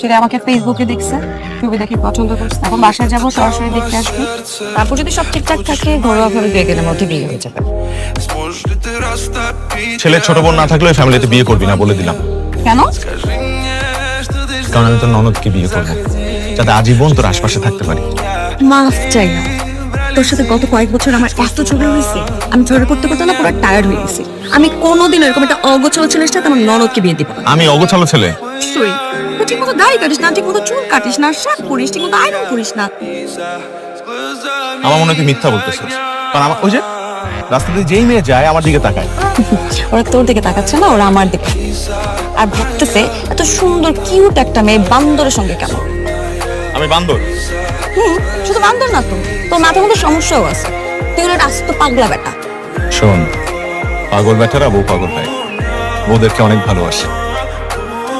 সেটা আমাকে ফেসবুকে দেখছে, ছবি দেখে পছন্দ করছে। এখন বাসায় যাবো, সরাসরি দেখতে আসবো। তারপর যদি সব ঠিকঠাক থাকে, ঘরোয়া ভাবে 2 দিনের মধ্যে বিয়ে হয়ে যাবে। ছেলের ছোট বোন না থাকলে ফ্যামিলিতে বিয়ে করবি না বলে দিলাম। কেন? কারণ আমি তোর ননদকে বিয়ে করবো, যাতে আজীবন তোর আশপাশে থাকতে পারি। মাফ চাই না, তোর সাথে গত কয়েক বছর আমার এত ঝগড়া হয়েছে, আমি ঝগড়া করতে করতে না পুরো টায়ার্ড হয়ে গেছি। আমি কোনোদিন এরকম একটা অগোছালো ছেলের সাথে আমার ননদকে বিয়ে দিব না। আমি অগোছালো ছেলে? তুই ঠিক মতো দাড়ি কাটিস না, ঠিক মতো চুল কাটিস না, শাক করিস, ঠিক মতো আয়রন করিস না। আমার মনে হয় তুই মিথ্যা বলতেছিস। কারণ আমার ওই যে রাস্তাতে যেই মেয়ে যায় আমার দিকে তাকায়। ওরা তোর দিকে তাকাচ্ছে না, ওরা আমার দিকে। আর ভাবতেছে এত সুন্দর কিউট একটা মেয়ে বান্দরের সঙ্গে কেন? আমি বান্দর? শুধু বান্দর না তো, তোর মাথার মধ্যে সমস্যাও আছে। তুই হলো একটা আস্ত পাগলা বেটা। শোন, পাগল বেটারা বউ পাগল হয়, বউদেরকে অনেক ভালোবাসে।